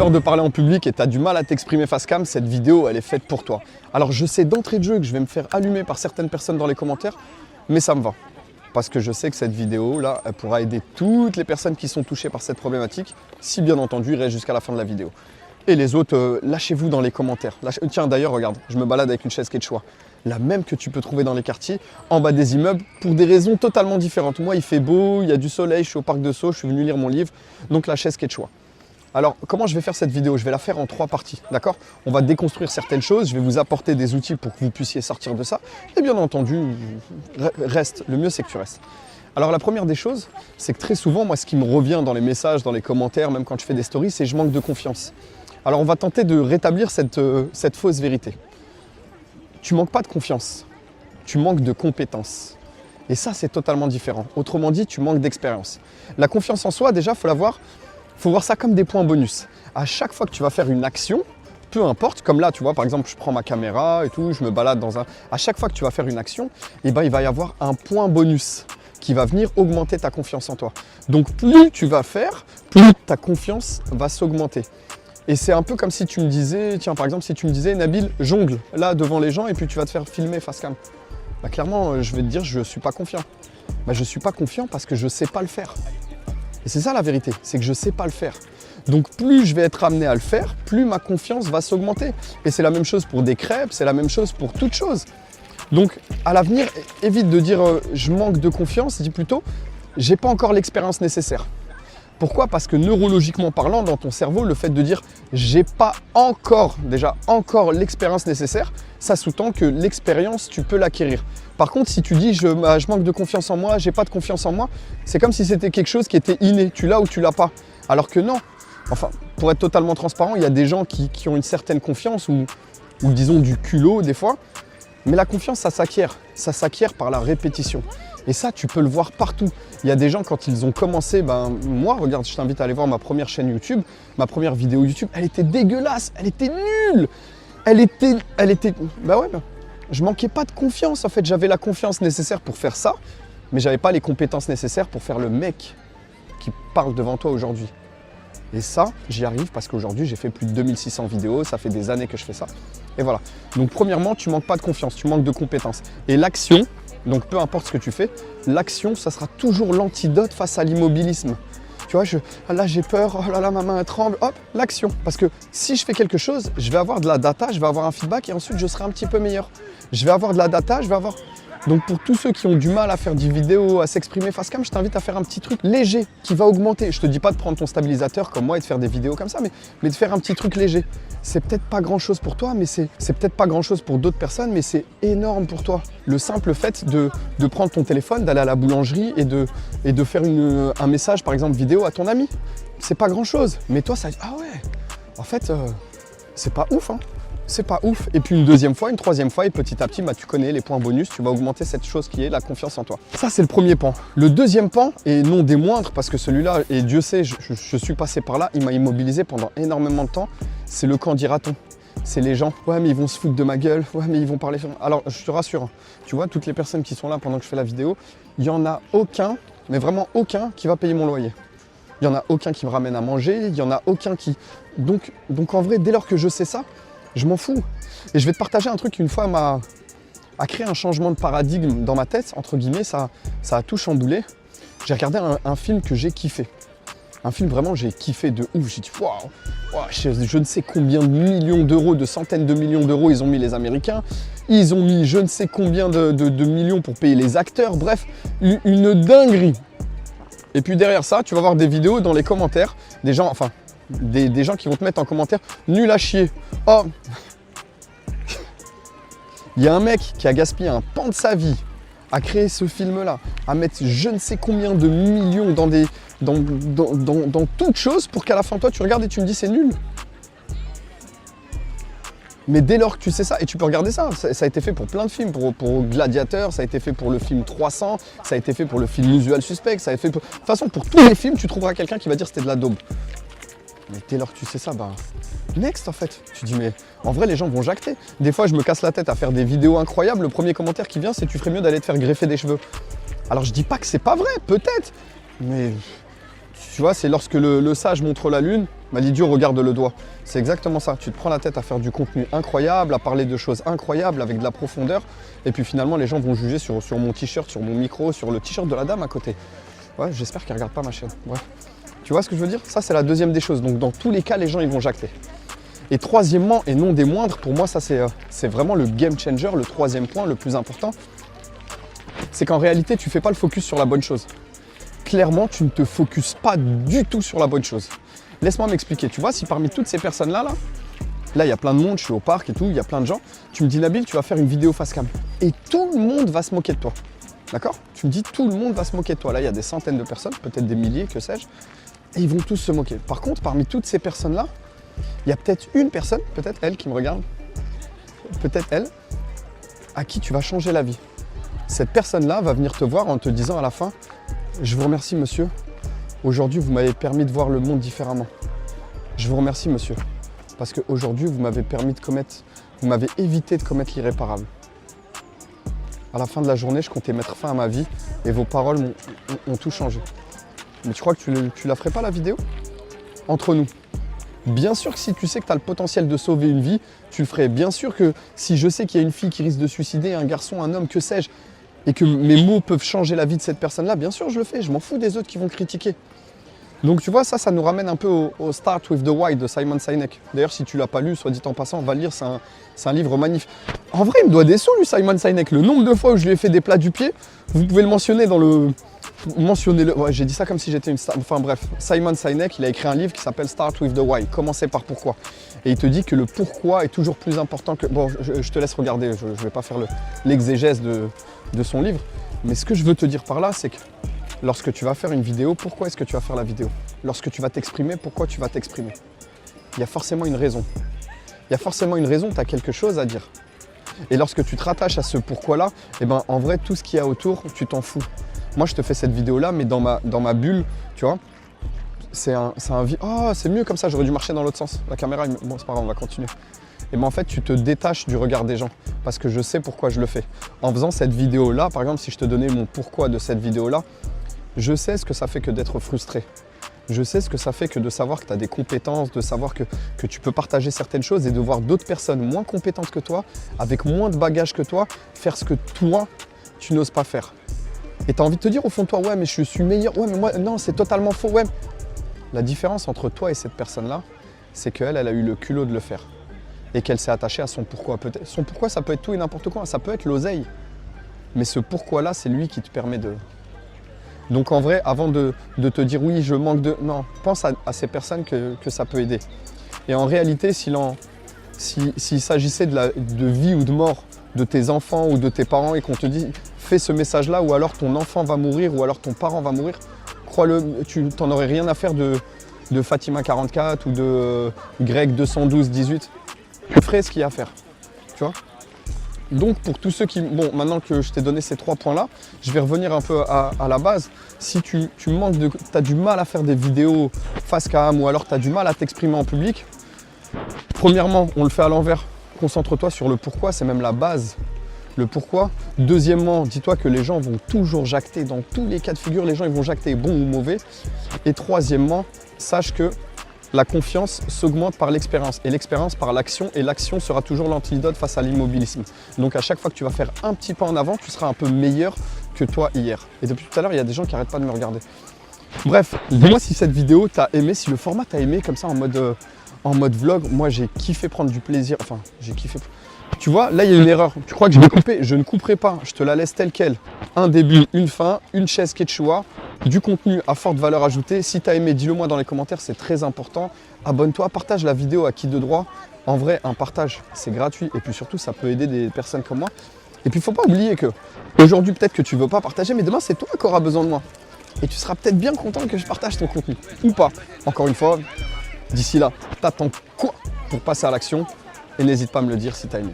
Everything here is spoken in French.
peur de parler en public et tu as du mal à t'exprimer face cam, cette vidéo, elle est faite pour toi. Alors je sais d'entrée de jeu que je vais me faire allumer par certaines personnes dans les commentaires, mais ça me va. Parce que je sais que cette vidéo-là, elle pourra aider toutes les personnes qui sont touchées par cette problématique, si bien entendu, ils restent jusqu'à la fin de la vidéo. Et les autres, lâchez-vous dans les commentaires. Tiens, d'ailleurs, regarde, je me balade avec une chaise Quechua. La même que tu peux trouver dans les quartiers, en bas des immeubles, pour des raisons totalement différentes. Moi, il fait beau, il y a du soleil, je suis au parc de Sceaux, je suis venu lire mon livre, donc la chaise Quechua. Alors, comment je vais faire cette vidéo? Je vais la faire en 3 parties, d'accord? On va déconstruire certaines choses, je vais vous apporter des outils pour que vous puissiez sortir de ça. Et bien entendu, reste, le mieux c'est que tu restes. Alors la première des choses, c'est que très souvent, moi, ce qui me revient dans les messages, dans les commentaires, même quand je fais des stories, c'est je manque de confiance. Alors on va tenter de rétablir cette fausse vérité. Tu manques pas de confiance, tu manques de compétences. Et ça, c'est totalement différent. Autrement dit, tu manques d'expérience. La confiance en soi, déjà, il faut voir ça comme des points bonus. À chaque fois que tu vas faire une action, peu importe, comme là, tu vois, par exemple, je prends ma caméra et tout, je me balade dans un... À chaque fois que tu vas faire une action, eh ben, il va y avoir un point bonus qui va venir augmenter ta confiance en toi. Donc, plus tu vas faire, plus ta confiance va s'augmenter. Et c'est un peu comme si tu me disais, tiens, par exemple, si tu me disais, Nabil, jongle, là, devant les gens, et puis tu vas te faire filmer face cam. Bah, clairement, je vais te dire, je ne suis pas confiant. Bah, je ne suis pas confiant parce que je ne sais pas le faire. Et c'est ça la vérité, c'est que je ne sais pas le faire. Donc plus je vais être amené à le faire, plus ma confiance va s'augmenter. Et c'est la même chose pour des crêpes, c'est la même chose pour toute chose. Donc à l'avenir, évite de dire je manque de confiance, dis plutôt j'ai pas encore l'expérience nécessaire. Pourquoi? Parce que neurologiquement parlant, dans ton cerveau, le fait de dire j'ai pas encore l'expérience nécessaire, ça sous-tend que l'expérience, tu peux l'acquérir. Par contre, si tu dis je manque de confiance en moi, j'ai pas de confiance en moi, c'est comme si c'était quelque chose qui était inné, tu l'as ou tu l'as pas. Alors que non. Enfin, pour être totalement transparent, il y a des gens qui ont une certaine confiance ou disons du culot des fois, mais la confiance, ça s'acquiert par la répétition. Et ça, tu peux le voir partout. Il y a des gens, quand ils ont commencé, moi, regarde, je t'invite à aller voir ma première chaîne YouTube, ma première vidéo YouTube, elle était dégueulasse, elle était nulle. Je manquais pas de confiance, en fait. J'avais la confiance nécessaire pour faire ça, mais j'avais pas les compétences nécessaires pour faire le mec qui parle devant toi aujourd'hui. Et ça, j'y arrive parce qu'aujourd'hui, j'ai fait plus de 2600 vidéos, ça fait des années que je fais ça. Et voilà. Donc, premièrement, tu manques pas de confiance, tu manques de compétences. Et l'action, donc peu importe ce que tu fais, l'action, ça sera toujours l'antidote face à l'immobilisme. Tu vois, là j'ai peur, oh là là, ma main elle tremble, hop, l'action. Parce que si je fais quelque chose, je vais avoir de la data, je vais avoir un feedback et ensuite je serai un petit peu meilleur. Je vais avoir de la data, Donc pour tous ceux qui ont du mal à faire des vidéos, à s'exprimer face cam, je t'invite à faire un petit truc léger qui va augmenter. Je te dis pas de prendre ton stabilisateur comme moi et de faire des vidéos comme ça, mais de faire un petit truc léger. C'est peut-être pas grand chose pour toi, mais c'est peut-être pas grand chose pour d'autres personnes, mais c'est énorme pour toi. Le simple fait de prendre ton téléphone, d'aller à la boulangerie et de faire un message par exemple vidéo à ton ami. C'est pas grand chose, mais toi ça... Ah ouais, en fait, c'est pas ouf, hein. C'est pas ouf. Et puis une deuxième fois, une troisième fois, et petit à petit, tu connais les points bonus, tu vas augmenter cette chose qui est la confiance en toi. Ça, c'est le premier pan. Le deuxième pan, et non des moindres, parce que celui-là, et Dieu sait, je suis passé par là, il m'a immobilisé pendant énormément de temps, c'est le qu'en dira-t-on. C'est les gens, ouais mais ils vont se foutre de ma gueule, ouais mais ils vont parler... Alors, je te rassure, tu vois, toutes les personnes qui sont là pendant que je fais la vidéo, il n'y en a aucun, mais vraiment aucun, qui va payer mon loyer. Il n'y en a aucun qui me ramène à manger, il n'y en a aucun qui... Donc en vrai, dès lors que je sais ça, je m'en fous. Et je vais te partager un truc qui une fois a créé un changement de paradigme dans ma tête, entre guillemets, ça a tout chamboulé. J'ai regardé un film que j'ai kiffé. Un film vraiment, j'ai kiffé de ouf. J'ai dit, waouh, je ne sais combien de millions d'euros, de centaines de millions d'euros ils ont mis les Américains. Ils ont mis je ne sais combien de millions pour payer les acteurs. Bref, une dinguerie. Et puis derrière ça, tu vas voir des vidéos dans les commentaires, des gens, enfin, des gens qui vont te mettre en commentaire nul à chier. Oh, il y a un mec qui a gaspillé un pan de sa vie à créer ce film-là, à mettre je ne sais combien de millions dans toute chose pour qu'à la fin, toi, tu regardes et tu me dis c'est nul. Mais dès lors que tu sais ça, et tu peux regarder ça, ça a été fait pour plein de films, pour Gladiateur, ça a été fait pour le film 300, ça a été fait pour le film Usual Suspect, ça a été fait pour... De toute façon, pour tous les films, tu trouveras quelqu'un qui va dire c'était de la daube. Mais dès lors que tu sais ça, next en fait. Tu dis mais en vrai les gens vont jacter. Des fois je me casse la tête à faire des vidéos incroyables, le premier commentaire qui vient c'est tu ferais mieux d'aller te faire greffer des cheveux. Alors je dis pas que c'est pas vrai, peut-être, mais Tu vois, c'est lorsque le sage montre la lune, bah, l'idiot regarde le doigt. C'est exactement ça. Tu te prends la tête à faire du contenu incroyable, à parler de choses incroyables avec de la profondeur. Et puis finalement, les gens vont juger sur mon t-shirt, sur mon micro, sur le t-shirt de la dame à côté. Ouais, j'espère qu'ils ne regardent pas ma chaîne. Bref. Tu vois ce que je veux dire? Ça, c'est la deuxième des choses. Donc dans tous les cas, les gens, ils vont jacter. Et troisièmement, et non des moindres, pour moi, ça c'est vraiment le game changer, le troisième point, le plus important. C'est qu'en réalité, tu ne fais pas le focus sur la bonne chose. Clairement, tu ne te focuses pas du tout sur la bonne chose. Laisse-moi m'expliquer. Tu vois, si parmi toutes ces personnes-là, là, il y a plein de monde, je suis au parc et tout, il y a plein de gens. Tu me dis, Nabil, tu vas faire une vidéo face cam. Et tout le monde va se moquer de toi. D'accord? Tu me dis, tout le monde va se moquer de toi. Là, il y a des centaines de personnes, peut-être des milliers, que sais-je. Et ils vont tous se moquer. Par contre, parmi toutes ces personnes-là, il y a peut-être une personne, peut-être elle qui me regarde, peut-être elle, à qui tu vas changer la vie. Cette personne-là va venir te voir en te disant à la fin, je vous remercie monsieur, aujourd'hui vous m'avez permis de voir le monde différemment. Je vous remercie monsieur, parce qu'aujourd'hui vous m'avez évité de commettre l'irréparable. À la fin de la journée, je comptais mettre fin à ma vie et vos paroles ont tout changé. Mais tu crois que tu la ferais pas la vidéo? Entre nous. Bien sûr que si tu sais que tu as le potentiel de sauver une vie, tu le ferais. Bien sûr que si je sais qu'il y a une fille qui risque de suicider, un garçon, un homme, que sais-je, et que mes mots peuvent changer la vie de cette personne-là, bien sûr je le fais. Je m'en fous des autres qui vont critiquer. Donc tu vois, ça nous ramène un peu au Start with the Why de Simon Sinek. D'ailleurs, si tu ne l'as pas lu, soit dit en passant, va le lire, c'est un livre magnifique. En vrai, il me doit des sous, lui, Simon Sinek. Le nombre de fois où je lui ai fait des plats du pied, vous pouvez le mentionner dans le... Mentionnez-le. Ouais, j'ai dit ça comme si j'étais une star. Enfin bref, Simon Sinek, il a écrit un livre qui s'appelle Start with the Why. Commencez par pourquoi. Et il te dit que le pourquoi est toujours plus important que... Bon, je te laisse regarder, je ne vais pas faire l'exégèse de son livre. Mais ce que je veux te dire par là, c'est que lorsque tu vas faire une vidéo, pourquoi est-ce que tu vas faire la vidéo? Lorsque tu vas t'exprimer, pourquoi tu vas t'exprimer? Il y a forcément une raison. Il y a forcément une raison, tu as quelque chose à dire. Et lorsque tu te rattaches à ce pourquoi-là, eh ben, en vrai, tout ce qu'il y a autour, tu t'en fous. Moi, je te fais cette vidéo-là, mais dans ma bulle, tu vois, oh, c'est mieux comme ça, j'aurais dû marcher dans l'autre sens. La caméra, bon, c'est pas grave, on va continuer. Et bien en fait, tu te détaches du regard des gens parce que je sais pourquoi je le fais. En faisant cette vidéo-là, par exemple, si je te donnais mon pourquoi de cette vidéo-là, je sais ce que ça fait que d'être frustré. Je sais ce que ça fait que de savoir que tu as des compétences, de savoir que tu peux partager certaines choses et de voir d'autres personnes moins compétentes que toi, avec moins de bagages que toi, faire ce que toi, tu n'oses pas faire. Et tu as envie de te dire au fond de toi, ouais, mais je suis meilleur, ouais, mais moi, non, c'est totalement faux, ouais. La différence entre toi et cette personne-là, c'est qu'elle, elle a eu le culot de le faire. Et qu'elle s'est attachée à son pourquoi. Son pourquoi, ça peut être tout et n'importe quoi, ça peut être l'oseille. Mais ce pourquoi-là, c'est lui qui te permet de... Donc en vrai, avant de te dire oui, je manque de... Non, pense à ces personnes que ça peut aider. Et en réalité, s'il s'agissait de vie ou de mort de tes enfants ou de tes parents et qu'on te dit fais ce message-là ou alors ton enfant va mourir ou alors ton parent va mourir, crois-le, tu n'en aurais rien à faire de Fatima 44 ou de Greg 212 18. Tu ferais ce qu'il y a à faire, tu vois. Donc pour tous ceux qui... Bon, maintenant que je t'ai donné ces 3 points-là, je vais revenir un peu à la base. Si tu as du mal à faire des vidéos face cam ou alors tu as du mal à t'exprimer en public, premièrement, on le fait à l'envers. Concentre-toi sur le pourquoi, c'est même la base. Le pourquoi. Deuxièmement, dis-toi que les gens vont toujours jacter. Dans tous les cas de figure, les gens ils vont jacter, bon ou mauvais. Et troisièmement, sache que la confiance s'augmente par l'expérience et l'expérience par l'action et l'action sera toujours l'antidote face à l'immobilisme. Donc à chaque fois que tu vas faire un petit pas en avant, tu seras un peu meilleur que toi hier. Et depuis tout à l'heure, il y a des gens qui n'arrêtent pas de me regarder. Bref, dis-moi si cette vidéo t'a aimé, si le format t'a aimé comme ça en mode vlog. Moi j'ai kiffé prendre du plaisir, enfin j'ai kiffé... Tu vois, là il y a une erreur. Tu crois que je vais couper? Je ne couperai pas, je te la laisse telle quelle. Un début, une fin, une chaise quechua, du contenu à forte valeur ajoutée. Si tu as aimé, dis-le moi dans les commentaires, c'est très important. Abonne-toi, partage la vidéo à qui de droit. En vrai, un partage, c'est gratuit. Et puis surtout, ça peut aider des personnes comme moi. Et puis il ne faut pas oublier que aujourd'hui, peut-être que tu ne veux pas partager, mais demain, c'est toi qui auras besoin de moi. Et tu seras peut-être bien content que je partage ton contenu. Ou pas. Encore une fois, d'ici là, t'attends quoi pour passer à l'action? Et n'hésite pas à me le dire si tu as aimé.